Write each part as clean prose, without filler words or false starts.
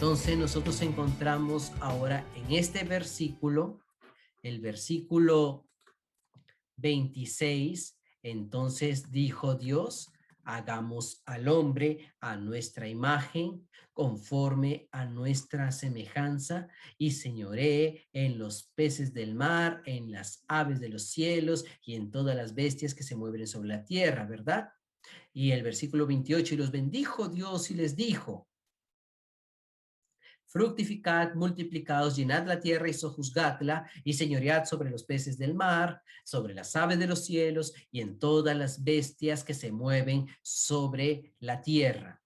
Entonces nosotros encontramos ahora en este versículo, el versículo 26, entonces dijo Dios, hagamos al hombre a nuestra imagen, conforme a nuestra semejanza, y señoree en los peces del mar, en las aves de los cielos y en todas las bestias que se mueven sobre la tierra, ¿verdad? Y el versículo 28, y los bendijo Dios y les dijo, fructificad, multiplicaos, llenad la tierra y sojuzgadla, y señoread sobre los peces del mar, sobre las aves de los cielos, y en todas las bestias que se mueven sobre la tierra.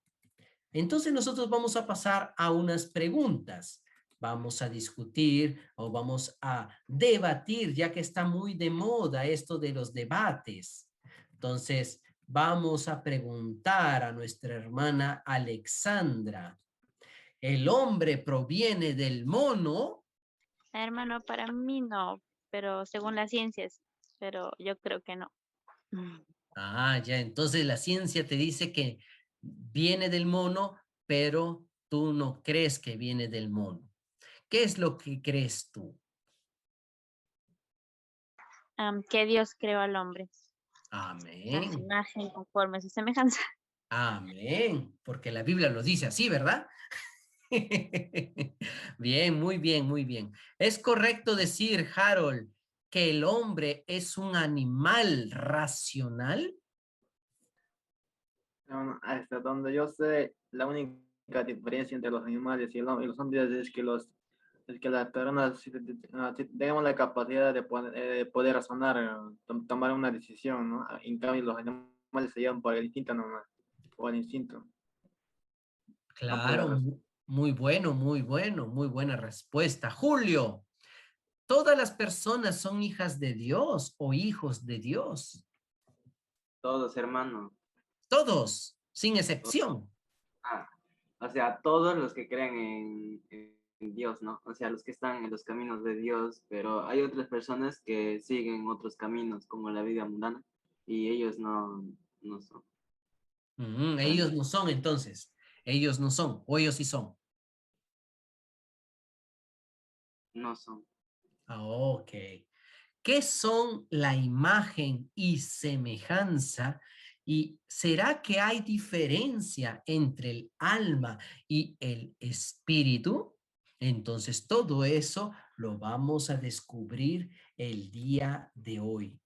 Entonces nosotros vamos a pasar a unas preguntas. Vamos a discutir o vamos a debatir, ya que está muy de moda esto de los debates. Entonces, vamos a preguntar a nuestra hermana Alexandra. ¿El hombre proviene del mono? Hermano, para mí no, pero según las ciencias, pero yo creo que no. Ah, ya, entonces la ciencia te dice que viene del mono, pero tú no crees que viene del mono. ¿Qué es lo que crees tú? Que Dios creó al hombre a su Amén. imagen, conforme a su semejanza. Amén. Porque la Biblia lo dice así, ¿verdad? Bien, muy bien, muy bien. Es correcto decir, Harold, que el hombre es un animal racional. No, no, hasta donde yo sé, la única diferencia entre los animales y los hombres es que las personas sí tenemos la capacidad de poder razonar, tomar una decisión, ¿no? En cambio, los animales se llevan por el instinto nomás, por el instinto, no por la Claro, razón. muy bueno, muy bueno, muy buena respuesta. Julio, ¿todas las personas son hijas de Dios o hijos de Dios? Todos, hermano. Todos, sin To- excepción. ah, o sea, todos los que creen en Dios, ¿no? O sea, los que están en los caminos de Dios, pero hay otras personas que siguen otros caminos, como la vida mundana, y ellos no son. Para mí, Ellos no son entonces. Ellos no son, o ellos sí son. no son. Ah, ok. ¿Qué son la imagen y semejanza? ¿Y será que hay diferencia entre el alma y el espíritu? Entonces, todo eso lo vamos a descubrir el día de hoy.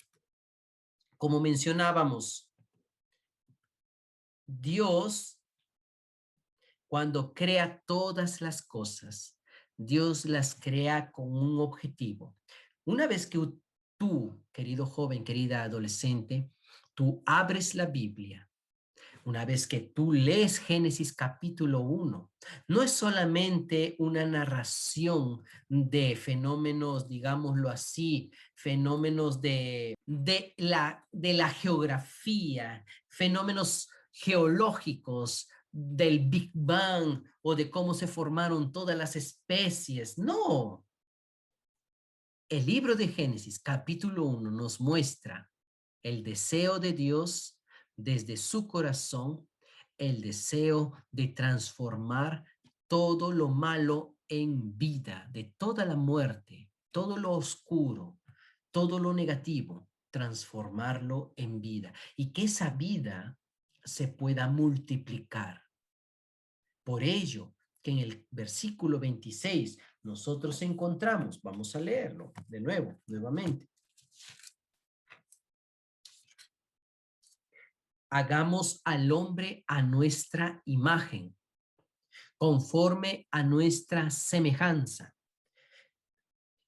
Como mencionábamos, Dios, cuando crea todas las cosas, Dios las crea con un objetivo. Una vez que tú, querido joven, querida adolescente, tú abres la Biblia, una vez que tú lees Génesis capítulo 1, no es solamente una narración de fenómenos, digámoslo así, fenómenos de la geografía, fenómenos geológicos del Big Bang o de cómo se formaron todas las especies. No, el libro de Génesis capítulo 1 nos muestra el deseo de Dios desde su corazón, el deseo de transformar todo lo malo en vida, de toda la muerte, todo lo oscuro, todo lo negativo, transformarlo en vida y que esa vida se pueda multiplicar. Por ello, que en el versículo 26 nosotros encontramos, vamos a leerlo de nuevo, nuevamente. Hagamos al hombre a nuestra imagen, conforme a nuestra semejanza,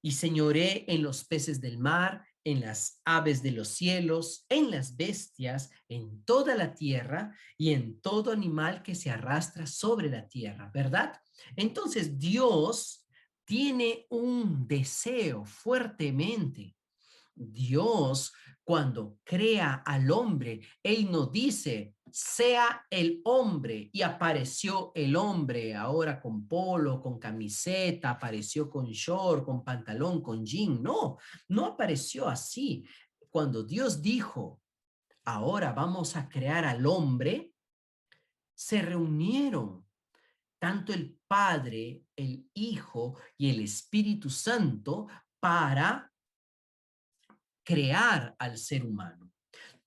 y señoré en los peces del mar, en las aves de los cielos, en las bestias, en toda la tierra y en todo animal que se arrastra sobre la tierra, ¿verdad? Entonces Dios tiene un deseo fuertemente. Dios, cuando crea al hombre, Él no dice, sea el hombre, y apareció el hombre ahora con polo, con camiseta, apareció con short, con pantalón, con jean. No, no apareció así. Cuando Dios dijo, ahora vamos a crear al hombre, se reunieron tanto el Padre, el Hijo y el Espíritu Santo para crear al ser humano.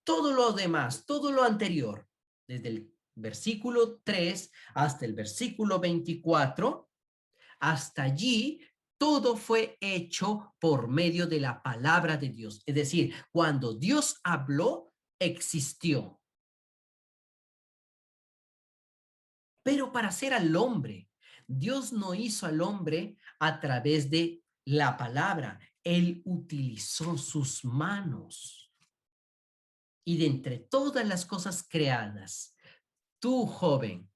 Todo lo demás, todo lo anterior, desde el versículo 3 hasta el versículo 24, hasta allí todo fue hecho por medio de la palabra de Dios. Es decir, cuando Dios habló, existió. Pero para hacer al hombre, Dios no hizo al hombre a través de la palabra. Él utilizó sus manos. Y de entre todas las cosas creadas, tú joven,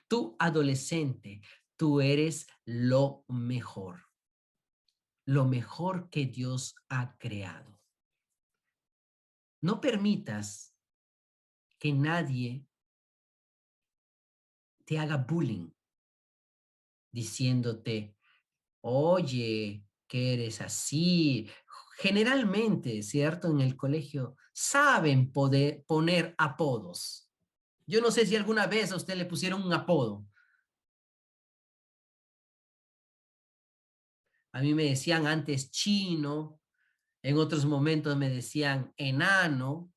tú adolescente, tú eres lo mejor que Dios ha creado. No permitas que nadie te haga bullying diciéndote, oye, que eres así. Generalmente, ¿cierto? En el colegio saben poner apodos. Yo no sé si alguna vez a usted le pusieron un apodo. A mí me decían antes chino, en otros momentos me decían enano,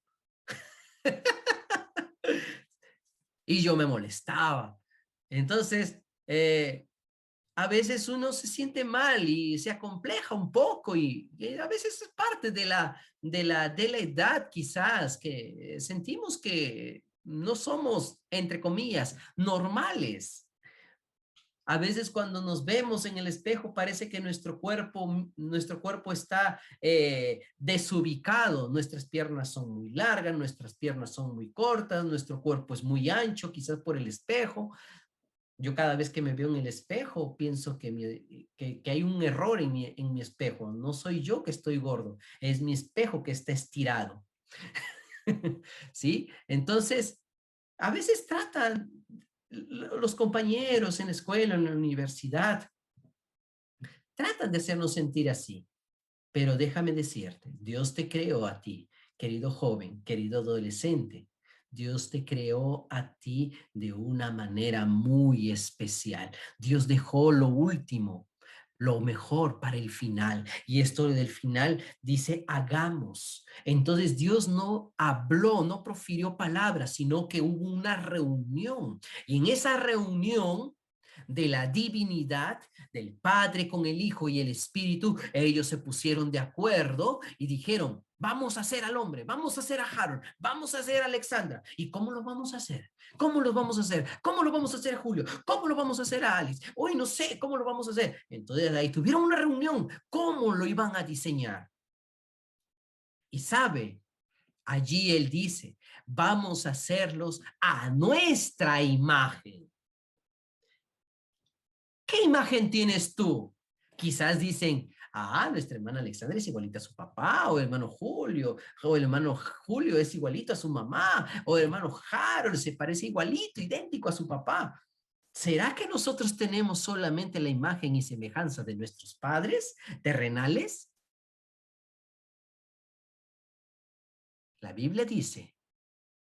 y yo me molestaba. Entonces, a veces uno se siente mal y se acompleja un poco y a veces es parte de la edad quizás que sentimos que no somos, entre comillas, normales. A veces cuando nos vemos en el espejo parece que nuestro cuerpo está desubicado. Nuestras piernas son muy largas, nuestras piernas son muy cortas, nuestro cuerpo es muy ancho, quizás por el espejo. Yo cada vez que me veo en el espejo pienso que hay un error en mi espejo. No soy yo que estoy gordo, es mi espejo que está estirado. ¿Sí? Entonces, a veces tratan los compañeros en la escuela, en la universidad, tratan de hacernos sentir así. Pero déjame decirte, Dios te creó a ti, querido joven, querido adolescente. Dios te creó a ti de una manera muy especial. Dios dejó lo último, lo mejor para el final. Y esto del final dice, hagamos. Entonces Dios no habló, no profirió palabras, sino que hubo una reunión. Y en esa reunión de la divinidad, del Padre con el Hijo y el Espíritu, ellos se pusieron de acuerdo y dijeron, vamos a hacer al hombre, vamos a hacer a Harold, vamos a hacer a Alexandra. ¿Y cómo lo vamos a hacer? ¿Cómo lo vamos a hacer? ¿Cómo lo vamos a hacer a Julio? ¿Cómo lo vamos a hacer a Alice? Hoy no sé cómo lo vamos a hacer. Entonces ahí tuvieron una reunión, ¿cómo lo iban a diseñar? Y sabe, allí él dice, vamos a hacerlos a nuestra imagen. ¿Qué imagen tienes tú? Quizás dicen, nuestra hermana Alexandra es igualita a su papá, o el hermano Julio, o el hermano Julio es igualito a su mamá, o el hermano Harold se parece igualito, idéntico a su papá. ¿Será que nosotros tenemos solamente la imagen y semejanza de nuestros padres terrenales? La Biblia dice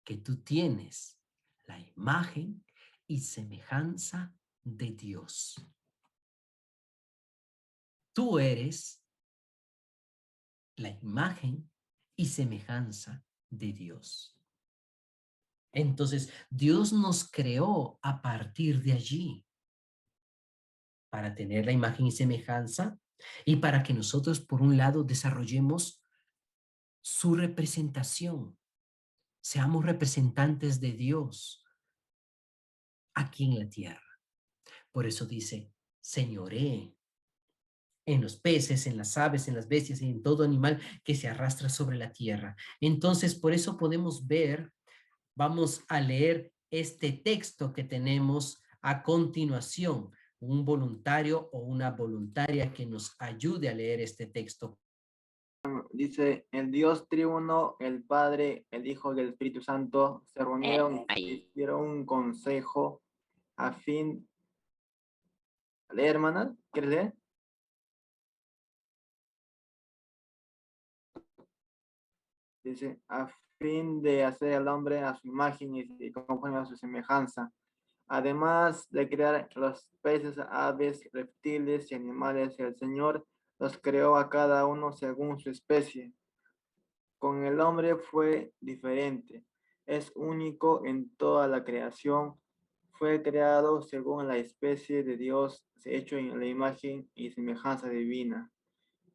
que tú tienes la imagen y semejanza de Dios. Tú eres la imagen y semejanza de Dios. Entonces, Dios nos creó a partir de allí para tener la imagen y semejanza y para que nosotros, por un lado, desarrollemos su representación, seamos representantes de Dios aquí en la tierra. Por eso dice, señoré en los peces, en las aves, en las bestias y en todo animal que se arrastra sobre la tierra. Entonces, por eso podemos ver, vamos a leer este texto que tenemos a continuación, un voluntario o una voluntaria que nos ayude a leer este texto. Dice, el Dios triuno, el Padre, el Hijo y el Espíritu Santo se reunieron y hicieron un consejo a fin... ¿Lee, hermana? ¿Quieres leer? Dice, a fin de hacer al hombre a su imagen y conforme a su semejanza. Además de crear los peces, aves, reptiles y animales, el Señor los creó a cada uno según su especie. Con el hombre fue diferente. Es único en toda la creación. Fue creado según la especie de Dios, hecho en la imagen y semejanza divina.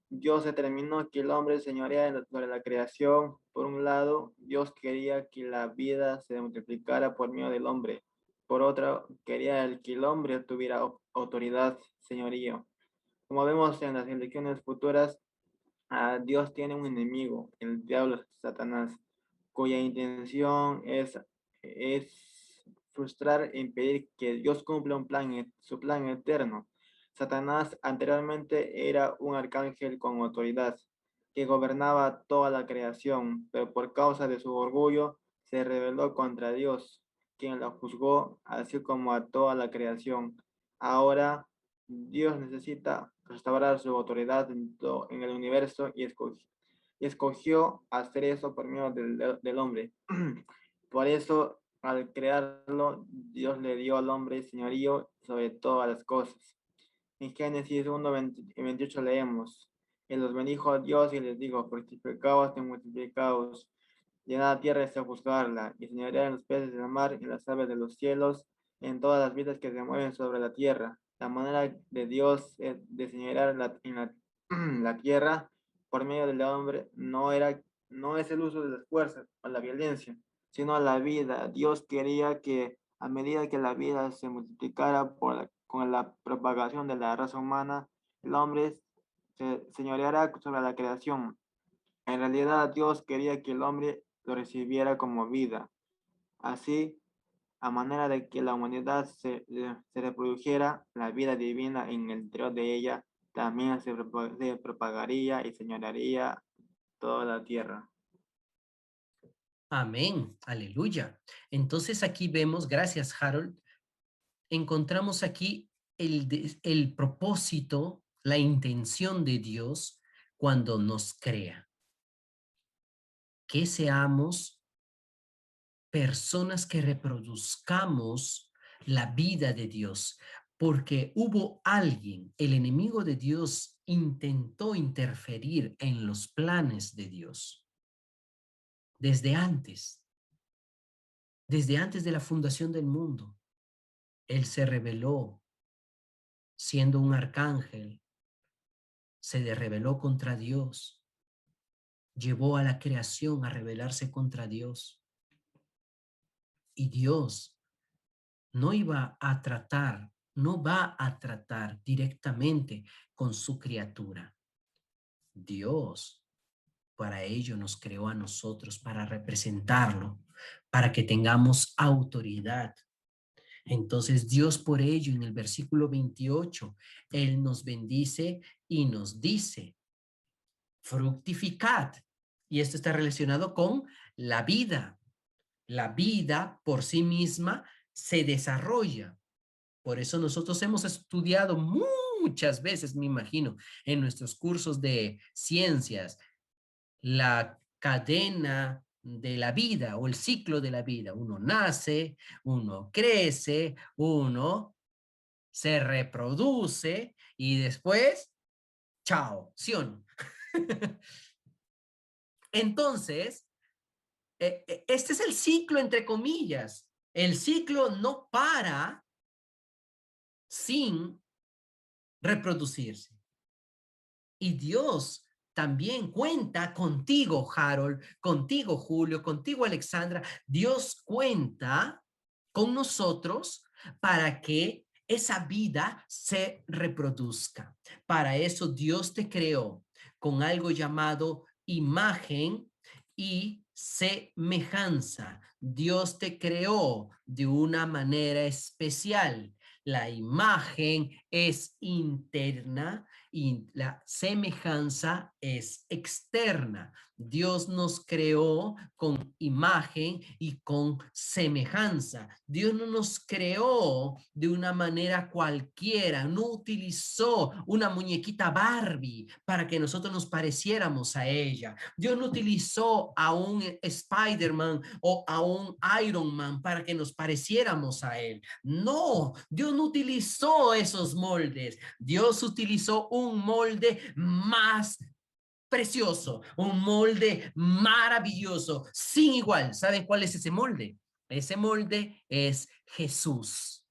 Dios determinó que el hombre señorea sobre la creación. Por un lado, Dios quería que la vida se multiplicara por medio del hombre. Por otro, quería que el hombre tuviera autoridad, señorío. Como vemos en las elecciones futuras, Dios tiene un enemigo, el diablo Satanás, cuya intención es frustrar e impedir que Dios cumpla su plan eterno. Satanás anteriormente era un arcángel con autoridad que gobernaba toda la creación, pero por causa de su orgullo se rebeló contra Dios, quien lo juzgó, así como a toda la creación. Ahora Dios necesita restaurar su autoridad en el universo y escogió hacer eso por medio del hombre. Por eso, al crearlo, Dios le dio al hombre señorío sobre todas las cosas. En Génesis 1, 28 leemos, y los bendijo a Dios y les dijo, fructificaos y multiplicaos, llenad la tierra y juzgarla, y señoread en los peces del mar y en las aves de los cielos, en todas las vidas que se mueven sobre la tierra. La manera de Dios de señorear la tierra por medio del hombre no es el uso de las fuerzas o la violencia, sino la vida. Dios quería que a medida que la vida se multiplicara con la propagación de la raza humana, el hombre se señoreara sobre la creación. En realidad, Dios quería que el hombre lo recibiera como vida. Así, a manera de que la humanidad se reprodujera, la vida divina en el interior de ella también se propagaría y señorearía toda la tierra. Amén, aleluya. Entonces aquí vemos, gracias Harold, encontramos aquí el propósito, la intención de Dios cuando nos crea. Que seamos personas que reproduzcamos la vida de Dios, porque hubo alguien, el enemigo de Dios, intentó interferir en los planes de Dios desde antes de la fundación del mundo. Él se rebeló siendo un arcángel, se rebeló contra Dios, llevó a la creación a rebelarse contra Dios. Y Dios no va a tratar directamente con su criatura. Dios para ello nos creó a nosotros, para representarlo, para que tengamos autoridad. Entonces Dios por ello en el versículo 28, Él nos bendice y nos dice, fructificad. Y esto está relacionado con la vida. La vida por sí misma se desarrolla. Por eso nosotros hemos estudiado muchas veces, me imagino, en nuestros cursos de ciencias, la cadena de la vida o el ciclo de la vida. Uno nace, uno crece, uno se reproduce y después, chao, ¿sí o no? Entonces, este es el ciclo entre comillas. El ciclo no para sin reproducirse. Y Dios también cuenta contigo, Harold, contigo, Julio, contigo, Alexandra. Dios cuenta con nosotros para que esa vida se reproduzca. Para eso Dios te creó con algo llamado imagen y semejanza. Dios te creó de una manera especial. La imagen es interna y la semejanza es externa. Dios nos creó con imagen y con semejanza. Dios no nos creó de una manera cualquiera, no utilizó una muñequita Barbie para que nosotros nos pareciéramos a ella. Dios no utilizó a un Spider-Man o a un Iron Man para que nos pareciéramos a él. No, Dios no utilizó esos moldes. Dios utilizó un molde más precioso, un molde maravilloso, sin igual. ¿Saben cuál es ese molde? Ese molde es Jesús.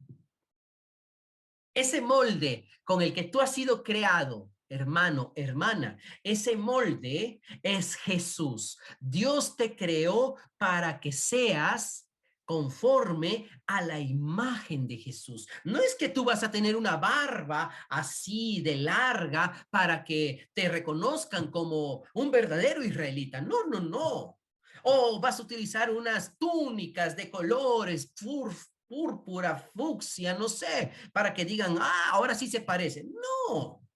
Ese molde con el que tú has sido creado, hermano, hermana, ese molde es Jesús. Dios te creó para que seas conforme a la imagen de Jesús. No es que tú vas a tener una barba así de larga para que te reconozcan como un verdadero israelita. No, no, no. O vas a utilizar unas túnicas de colores púrpura, fucsia, no sé, para que digan, ah, ahora sí se parece. No.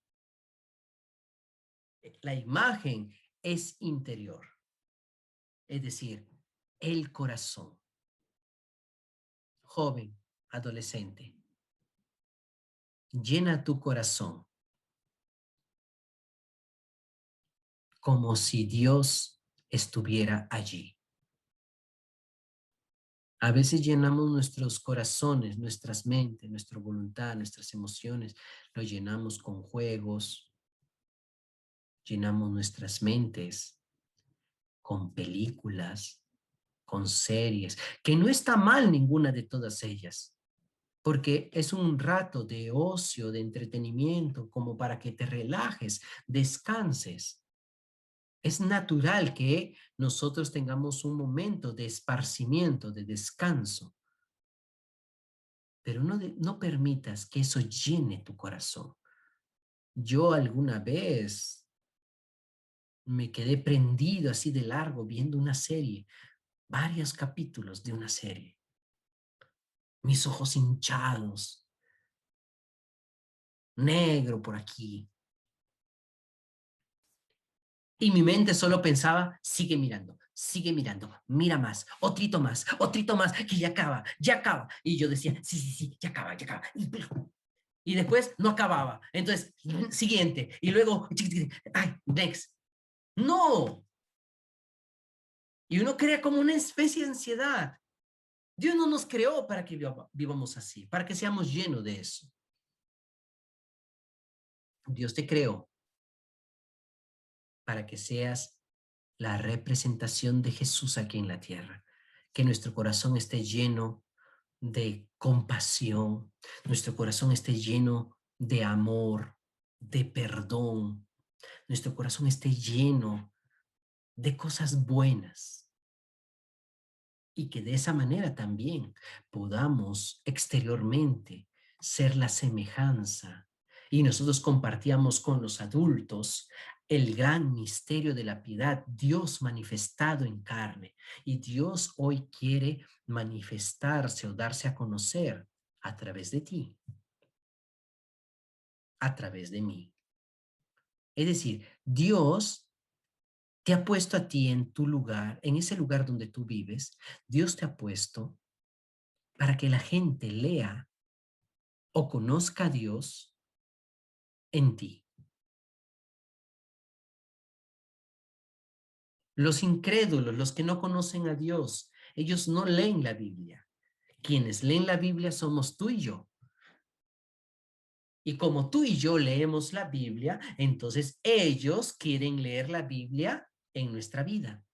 La imagen es interior, es decir, el corazón. Joven, adolescente, llena tu corazón como si Dios estuviera allí. A veces llenamos nuestros corazones, nuestras mentes, nuestra voluntad, nuestras emociones, lo llenamos con juegos, llenamos nuestras mentes con películas, con series, que no está mal ninguna de todas ellas, porque es un rato de ocio, de entretenimiento, como para que te relajes, descanses. Es natural que nosotros tengamos un momento de esparcimiento, de descanso, pero no permitas que eso llene tu corazón. Yo alguna vez me quedé prendido así de largo viendo una serie, varios capítulos de una serie. Mis ojos hinchados, negro por aquí. Y mi mente solo pensaba, sigue mirando, mira más, otrito más, que ya acaba, ya acaba. Y yo decía, sí, sí, sí, ya acaba, ya acaba. Y después no acababa. Entonces, siguiente. Y luego, ay, next. No. Y uno crea como una especie de ansiedad. Dios no nos creó para que vivamos así, para que seamos llenos de eso. Dios te creó para que seas la representación de Jesús aquí en la tierra. Que nuestro corazón esté lleno de compasión, nuestro corazón esté lleno de amor, de perdón, nuestro corazón esté lleno de cosas buenas y que de esa manera también podamos exteriormente ser la semejanza. Y nosotros compartíamos con los adultos el gran misterio de la piedad, Dios manifestado en carne. Y Dios hoy quiere manifestarse o darse a conocer a través de ti, a través de mí. Es decir, Dios te ha puesto a ti en tu lugar, en ese lugar donde tú vives. Dios te ha puesto para que la gente lea o conozca a Dios en ti. Los incrédulos, los que no conocen a Dios, ellos no leen la Biblia. Quienes leen la Biblia somos tú y yo. Y como tú y yo leemos la Biblia, entonces ellos quieren leer la Biblia en nuestra vida.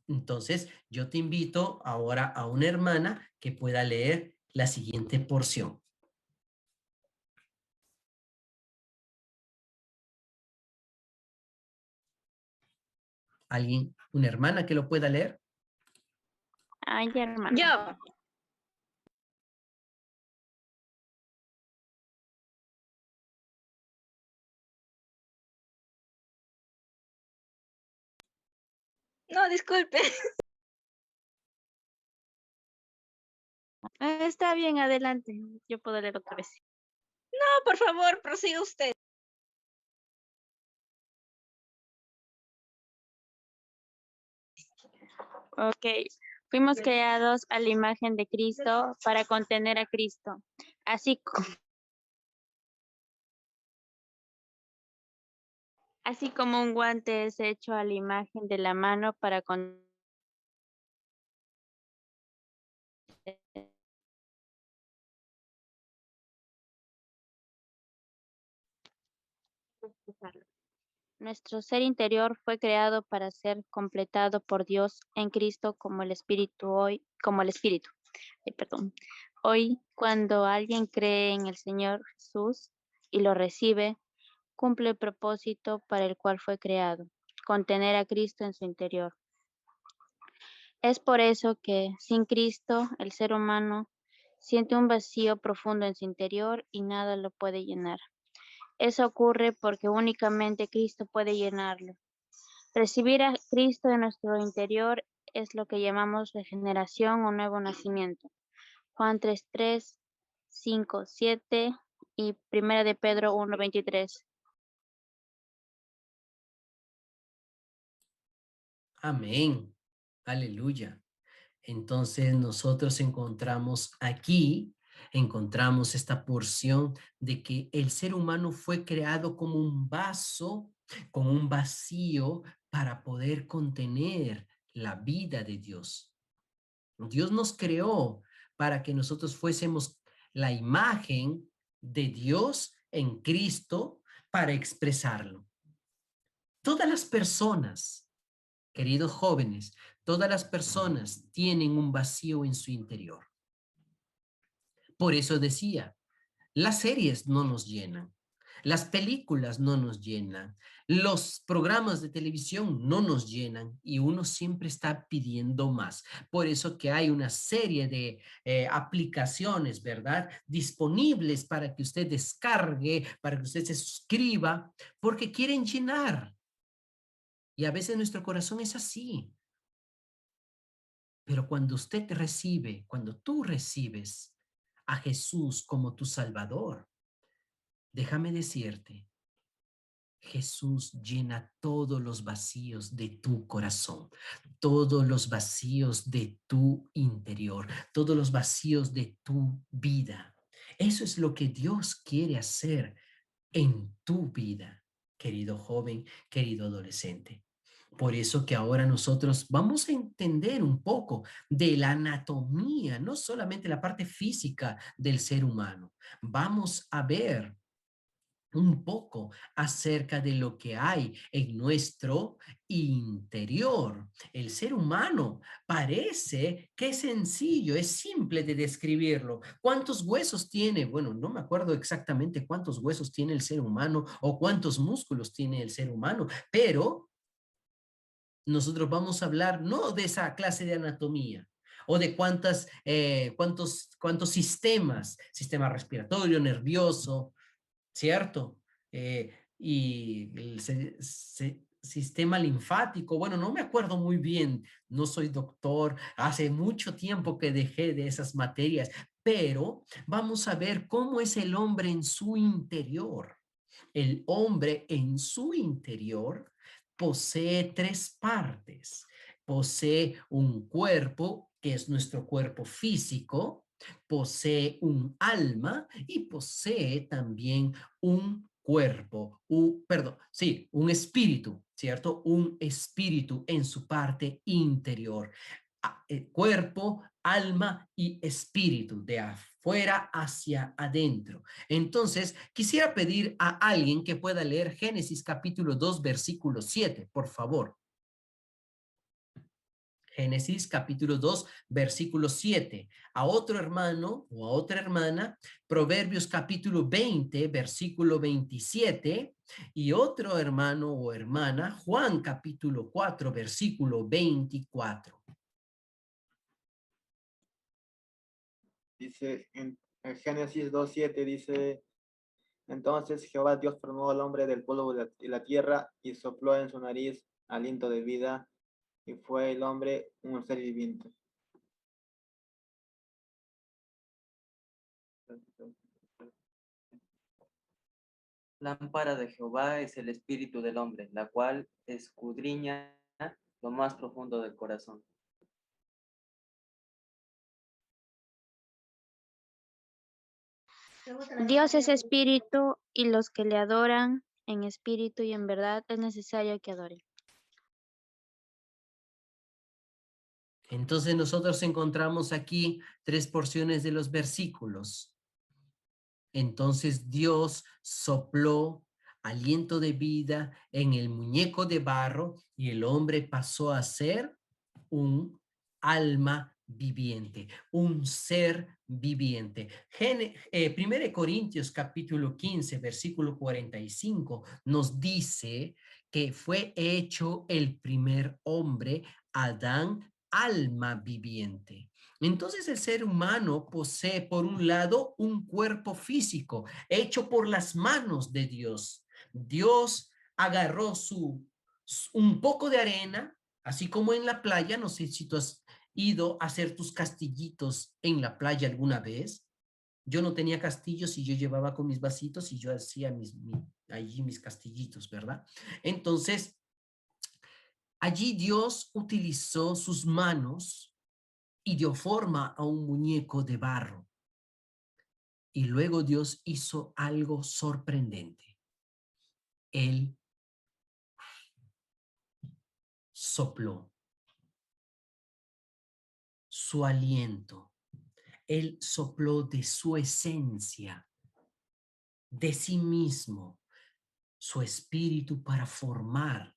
Entonces, yo te invito ahora a una hermana que pueda leer la siguiente porción. ¿Alguien, una hermana que lo pueda leer? Ay, hermano. Yo. No, disculpe. Está bien, adelante. Yo puedo leer otra vez. No, por favor, prosiga usted. Ok, fuimos creados a la imagen de Cristo para contener a Cristo, así, así como un guante es hecho a la imagen de la mano para contener. Nuestro ser interior fue creado para ser completado por Dios en Cristo como el Espíritu hoy, como el Espíritu. Perdón. Hoy, cuando alguien cree en el Señor Jesús y lo recibe, cumple el propósito para el cual fue creado, contener a Cristo en su interior. Es por eso que, sin Cristo, el ser humano siente un vacío profundo en su interior y nada lo puede llenar. Eso ocurre porque únicamente Cristo puede llenarlo. Recibir a Cristo en nuestro interior es lo que llamamos regeneración o nuevo nacimiento. Juan 3:3, 5:7 y 1 de Pedro 1:23. Amén. Aleluya. Entonces nosotros encontramos esta porción de que el ser humano fue creado como un vaso con un vacío para poder contener la vida de Dios. Dios nos creó para que nosotros fuésemos la imagen de Dios en Cristo para expresarlo. Todas las personas, queridos jóvenes, todas las personas tienen un vacío en su interior. Por eso decía, las series no nos llenan, las películas no nos llenan, los programas de televisión no nos llenan y uno siempre está pidiendo más. Por eso que hay una serie de aplicaciones, ¿verdad? Disponibles para que usted descargue, para que usted se suscriba, porque quieren llenar. Y a veces nuestro corazón es así. Pero cuando usted recibe, cuando tú recibes a Jesús como tu Salvador, déjame decirte, Jesús llena todos los vacíos de tu corazón, todos los vacíos de tu interior, todos los vacíos de tu vida. Eso es lo que Dios quiere hacer en tu vida, querido joven, querido adolescente. Por eso que ahora nosotros vamos a entender un poco de la anatomía, no solamente la parte física del ser humano. Vamos a ver un poco acerca de lo que hay en nuestro interior. El ser humano parece que es sencillo, es simple de describirlo. ¿Cuántos huesos tiene? Bueno, no me acuerdo exactamente cuántos huesos tiene el ser humano o cuántos músculos tiene el ser humano, pero nosotros vamos a hablar no de esa clase de anatomía o de cuántos sistemas, sistema respiratorio, nervioso, ¿cierto? Y el sistema linfático, bueno, no me acuerdo muy bien, no soy doctor, hace mucho tiempo que dejé de esas materias, pero vamos a ver cómo es el hombre en su interior. El hombre en su interior posee tres partes. Posee un cuerpo, que es nuestro cuerpo físico, posee un alma y posee también un cuerpo, un espíritu, ¿cierto? Un espíritu en su parte interior. Cuerpo, alma y espíritu, de afuera hacia adentro. Entonces, quisiera pedir a alguien que pueda leer Génesis capítulo 2, versículo 7, por favor. Génesis capítulo 2, versículo 7. A otro hermano o a otra hermana, Proverbios capítulo 20, versículo 27. Y otro hermano o hermana, Juan capítulo 4, versículo 24. Dice en Génesis 2:7 dice, entonces Jehová Dios formó al hombre del polvo de la tierra y sopló en su nariz aliento de vida y fue el hombre un ser viviente. Lámpara de Jehová es el espíritu del hombre, la cual escudriña lo más profundo del corazón. Dios es espíritu y los que le adoran en espíritu y en verdad es necesario que adoren. Entonces nosotros encontramos aquí 3 porciones de los versículos. Entonces Dios sopló aliento de vida en el muñeco de barro y el hombre pasó a ser un alma viviente, un ser viviente. 1 Corintios capítulo 15, versículo 45 nos dice que fue hecho el primer hombre, Adán, alma viviente. Entonces el ser humano posee, por un lado, un cuerpo físico hecho por las manos de Dios. Dios agarró un poco de arena, así como en la playa. No sé si tú has ido a hacer tus castillitos en la playa alguna vez. Yo no tenía castillos y yo llevaba con mis vasitos y yo hacía allí mis castillitos, ¿verdad? Entonces, allí Dios utilizó sus manos y dio forma a un muñeco de barro. Y luego Dios hizo algo sorprendente. Él sopló su aliento. Él sopló de su esencia, de sí mismo, su espíritu para formar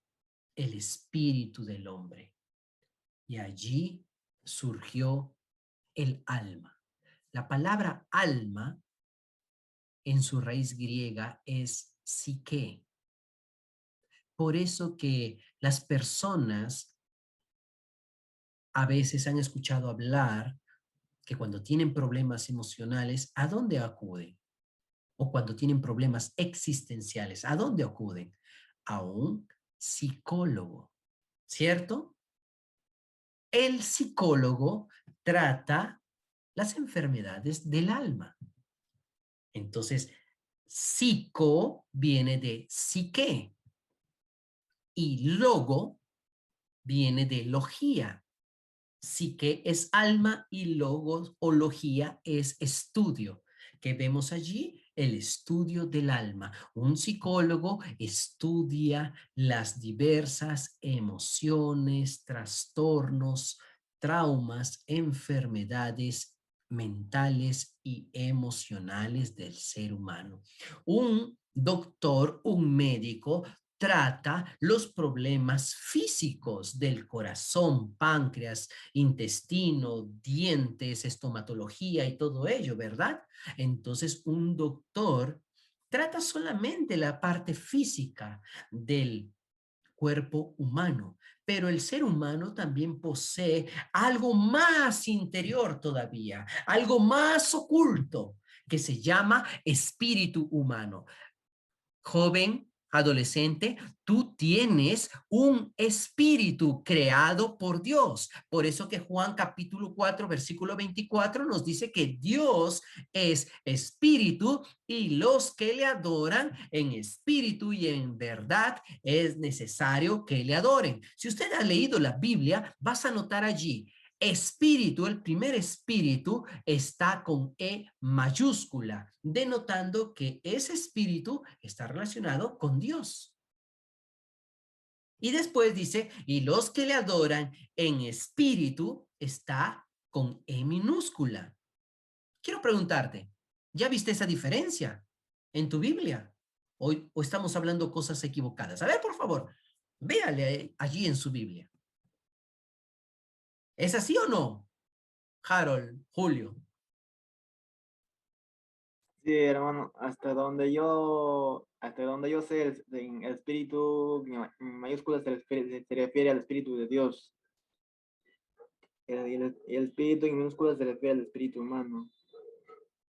el espíritu del hombre. Y allí surgió el alma. La palabra alma en su raíz griega es psique. Por eso que las personas a veces han escuchado hablar que cuando tienen problemas emocionales, ¿a dónde acuden? O cuando tienen problemas existenciales, ¿a dónde acuden? A un psicólogo, ¿cierto? El psicólogo trata las enfermedades del alma. Entonces, psico viene de psique y logo viene de logía. Psique es alma y logos o logía es estudio. ¿Qué vemos allí? El estudio del alma. Un psicólogo estudia las diversas emociones, trastornos, traumas, enfermedades mentales y emocionales del ser humano. Un doctor, un médico, trata los problemas físicos del corazón, páncreas, intestino, dientes, estomatología y todo ello, ¿verdad? Entonces, un doctor trata solamente la parte física del cuerpo humano, pero el ser humano también posee algo más interior todavía, algo más oculto, que se llama espíritu humano. Joven, adolescente, tú tienes un espíritu creado por Dios. Por eso que Juan capítulo 4, versículo 24 nos dice que Dios es espíritu y los que le adoran en espíritu y en verdad es necesario que le adoren. Si usted ha leído la Biblia, vas a notar allí espíritu, el primer espíritu está con E mayúscula, denotando que ese espíritu está relacionado con Dios. Y después dice, y los que le adoran en espíritu está con E minúscula. Quiero preguntarte, ¿ya viste esa diferencia en tu Biblia? ¿O estamos hablando cosas equivocadas? A ver, por favor, véale allí en su Biblia. ¿Es así o no, Harold, Julio? Sí, hermano, hasta donde yo sé, el espíritu en mayúsculas se refiere al espíritu de Dios. El espíritu en minúsculas se refiere al espíritu humano.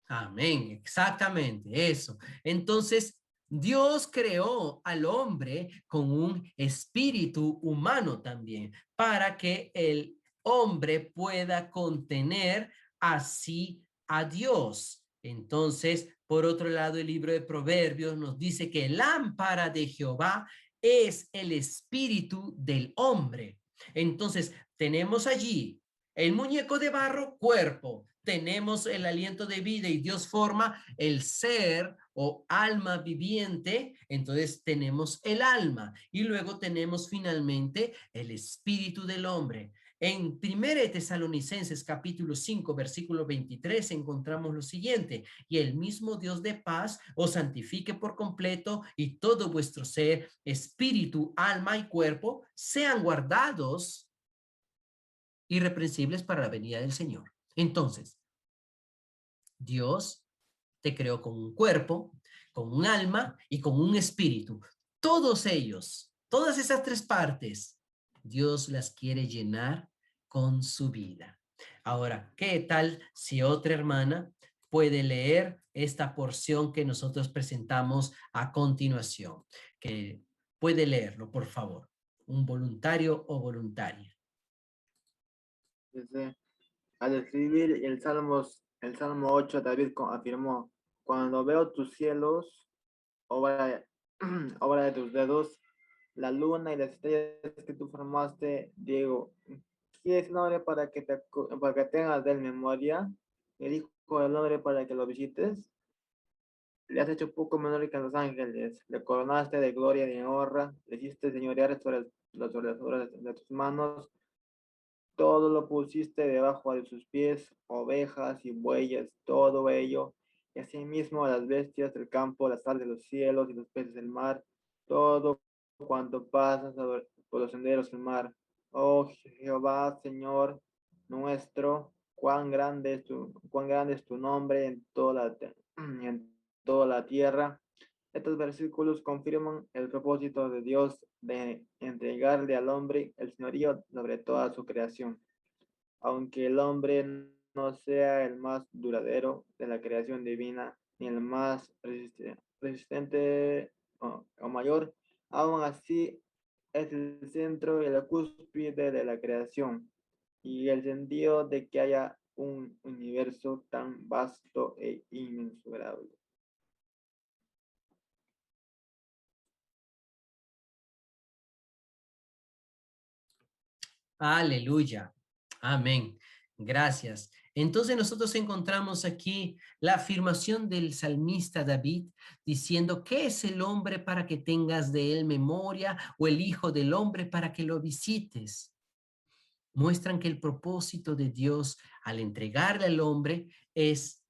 Amén, exactamente eso. Entonces, Dios creó al hombre con un espíritu humano también, para que el hombre pueda contener así a Dios. Entonces, por otro lado, el libro de Proverbios nos dice que lámpara de Jehová es el espíritu del hombre. Entonces, tenemos allí el muñeco de barro, cuerpo. Tenemos el aliento de vida y Dios forma el ser o alma viviente. Entonces tenemos el alma y luego tenemos finalmente el espíritu del hombre. En 1 Tesalonicenses capítulo 5 versículo 23 encontramos lo siguiente: y el mismo Dios de paz os santifique por completo y todo vuestro ser, espíritu, alma y cuerpo sean guardados irreprensibles para la venida del Señor. Entonces, Dios te creó con un cuerpo, con un alma y con un espíritu. Todos ellos, todas esas tres partes, Dios las quiere llenar con su vida. Ahora, ¿qué tal si otra hermana puede leer esta porción que nosotros presentamos a continuación? Que puede leerlo, por favor. Un voluntario o voluntaria. Dice, al escribir el Salmo 8, David afirmó: cuando veo tus cielos, obra, obra de tus dedos, la luna y las estrellas que tú formaste, digo, ¿quién es el hombre para que tengas de él memoria? El hijo del hombre para que lo visites. Le has hecho poco menor que a los ángeles, le coronaste de gloria y de honra, le hiciste señorear sobre las obras de tus manos. Todo lo pusiste debajo de sus pies, ovejas y bueyes, todo ello, y asimismo las bestias del campo, las aves de los cielos y los peces del mar, todo cuanto pasa por los senderos del mar. Oh Jehová, Señor nuestro, cuán grande es tu nombre en toda la tierra. Estos versículos confirman el propósito de Dios de entregarle al hombre el señorío sobre toda su creación. Aunque el hombre no sea el más duradero de la creación divina, ni el más resistente o mayor, aún así es el centro y la cúspide de la creación y el sentido de que haya un universo tan vasto e inmensurable. Aleluya. Amén. Gracias. Entonces nosotros encontramos aquí la afirmación del salmista David diciendo: ¿qué es el hombre para que tengas de él memoria, o el hijo del hombre para que lo visites? Muestran que el propósito de Dios al entregarle al hombre es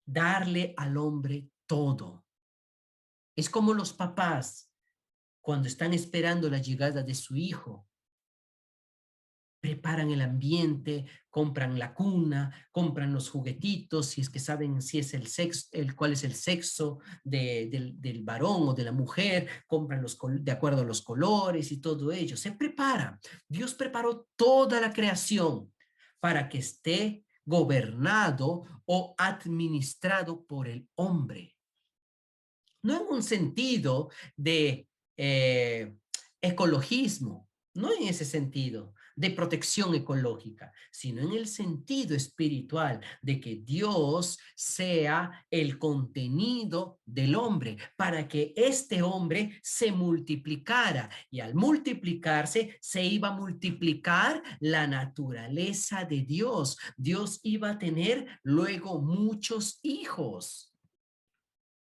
darle al hombre todo. Es como los papás cuando están esperando la llegada de su hijo. Preparan el ambiente, compran la cuna, compran los juguetitos, si es que saben si es el sexo, cuál es el sexo del varón o de la mujer, compran de acuerdo a los colores y todo ello. Se prepara. Dios preparó toda la creación para que esté gobernado o administrado por el hombre. No en un sentido de ecologismo, no en ese sentido de protección ecológica, sino en el sentido espiritual de que Dios sea el contenido del hombre para que este hombre se multiplicara, y al multiplicarse se iba a multiplicar la naturaleza de Dios. Dios iba a tener luego muchos hijos.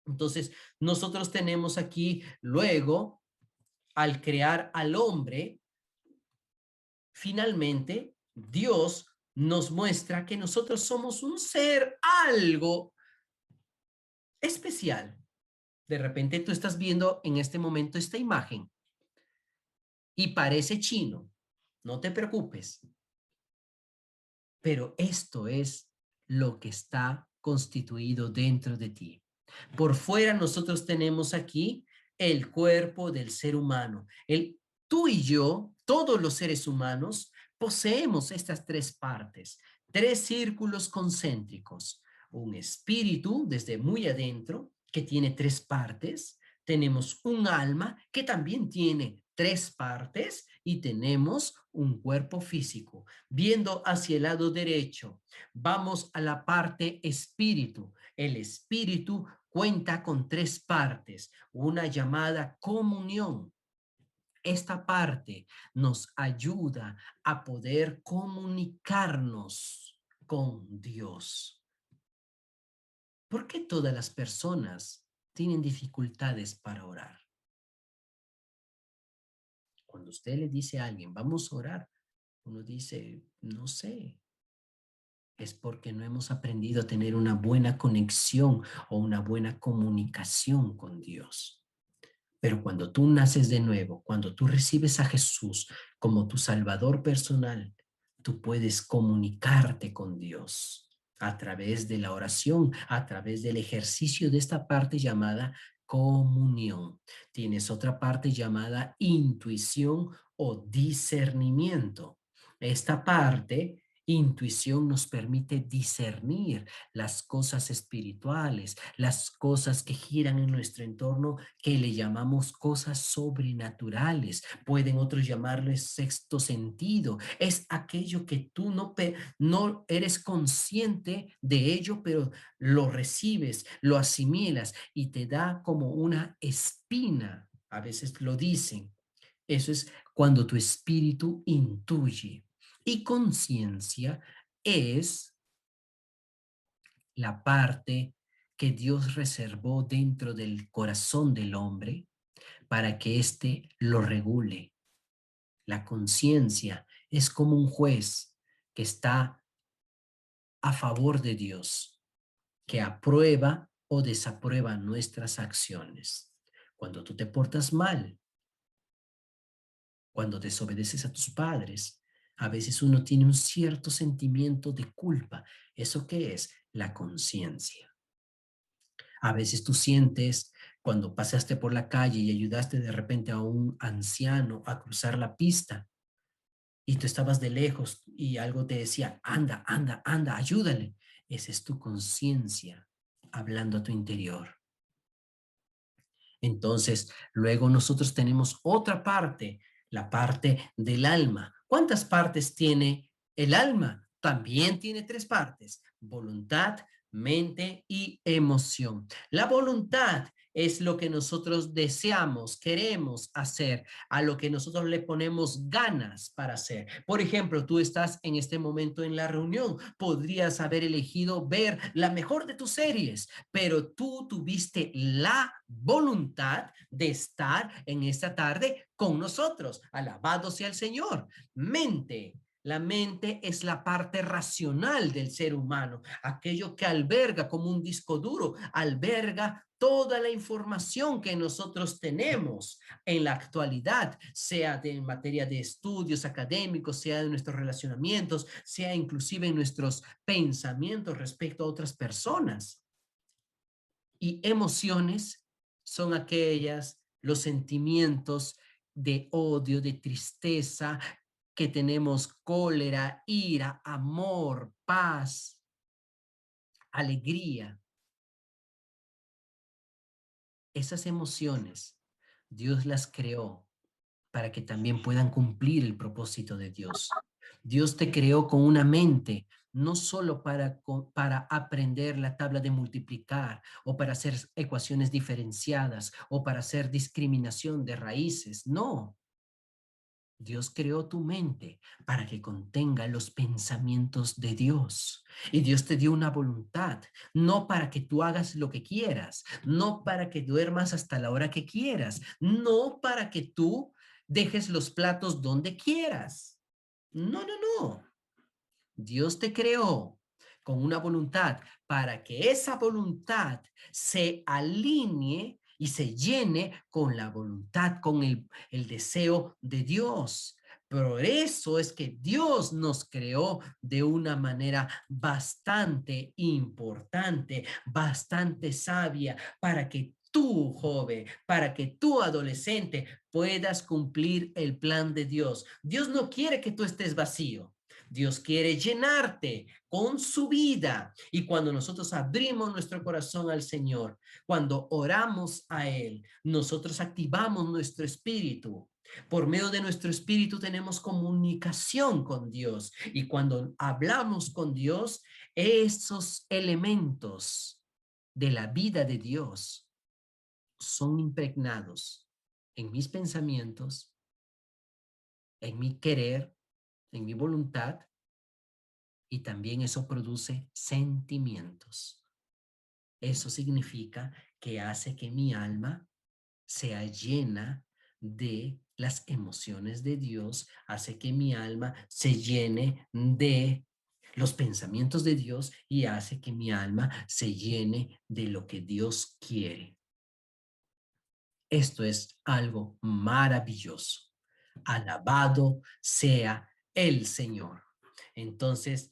Entonces, nosotros tenemos aquí luego, al crear al hombre, finalmente Dios nos muestra que nosotros somos un ser algo especial. De repente tú estás viendo en este momento esta imagen y parece chino. No te preocupes. Pero esto es lo que está constituido dentro de ti. Por fuera nosotros tenemos aquí el cuerpo del ser humano. Tú y yo, todos los seres humanos, poseemos estas tres partes, tres círculos concéntricos. Un espíritu desde muy adentro que tiene tres partes. Tenemos un alma que también tiene tres partes y tenemos un cuerpo físico. Viendo hacia el lado derecho, vamos a la parte espíritu, El espíritu cuenta con 3 partes, una llamada comunión. Esta parte nos ayuda a poder comunicarnos con Dios. ¿Por qué todas las personas tienen dificultades para orar? Cuando usted le dice a alguien, vamos a orar, uno dice, no sé. Es porque no hemos aprendido a tener una buena conexión o una buena comunicación con Dios. Pero cuando tú naces de nuevo, cuando tú recibes a Jesús como tu Salvador personal, tú puedes comunicarte con Dios a través de la oración, a través del ejercicio de esta parte llamada comunión. Tienes otra parte llamada intuición o discernimiento. Esta parte, intuición, nos permite discernir las cosas espirituales, las cosas que giran en nuestro entorno, que le llamamos cosas sobrenaturales. Pueden otros llamarles sexto sentido. Es aquello que tú no eres consciente de ello, pero lo recibes, lo asimilas y te da como una espina. A veces lo dicen. Eso es cuando tu espíritu intuye. Y conciencia es la parte que Dios reservó dentro del corazón del hombre para que éste lo regule. La conciencia es como un juez que está a favor de Dios, que aprueba o desaprueba nuestras acciones. Cuando tú te portas mal, cuando desobedeces a tus padres, a veces uno tiene un cierto sentimiento de culpa. ¿Eso qué es? La conciencia. A veces tú sientes cuando pasaste por la calle y ayudaste de repente a un anciano a cruzar la pista y tú estabas de lejos y algo te decía, anda, anda, anda, ayúdale. Esa es tu conciencia hablando a tu interior. Entonces, luego nosotros tenemos otra parte, la parte del alma. ¿Cuántas partes tiene el alma? También tiene 3 partes: voluntad, mente y emoción. La voluntad es lo que nosotros deseamos, queremos hacer, a lo que nosotros le ponemos ganas para hacer. Por ejemplo, tú estás en este momento en la reunión, podrías haber elegido ver la mejor de tus series, pero tú tuviste la voluntad de estar en esta tarde con nosotros. Alabado sea el Señor. Mente. La mente es la parte racional del ser humano, aquello que alberga como un disco duro, alberga toda la información que nosotros tenemos en la actualidad, sea de en materia de estudios académicos, sea de nuestros relacionamientos, sea inclusive en nuestros pensamientos respecto a otras personas. Y emociones son los sentimientos de odio, de tristeza, que tenemos cólera, ira, amor, paz, alegría. Esas emociones, Dios las creó para que también puedan cumplir el propósito de Dios. Dios te creó con una mente, no solo para aprender la tabla de multiplicar o para hacer ecuaciones diferenciadas o para hacer discriminación de raíces. No. Dios creó tu mente para que contenga los pensamientos de Dios. Y Dios te dio una voluntad, no para que tú hagas lo que quieras, no para que duermas hasta la hora que quieras, no para que tú dejes los platos donde quieras. No, no, no. Dios te creó con una voluntad para que esa voluntad se alinee y se llene con la voluntad, con el deseo de Dios. Por eso es que Dios nos creó de una manera bastante importante, bastante sabia, para que tú, joven, para que tú, adolescente, puedas cumplir el plan de Dios. Dios no quiere que tú estés vacío. Dios quiere llenarte con su vida. Y cuando nosotros abrimos nuestro corazón al Señor, cuando oramos a Él, nosotros activamos nuestro espíritu. Por medio de nuestro espíritu tenemos comunicación con Dios. Y cuando hablamos con Dios, esos elementos de la vida de Dios son impregnados en mis pensamientos, en mi querer, en mi voluntad, y también eso produce sentimientos. Eso significa que hace que mi alma sea llena de las emociones de Dios, hace que mi alma se llene de los pensamientos de Dios y hace que mi alma se llene de lo que Dios quiere. Esto es algo maravilloso. Alabado sea el Señor. Entonces,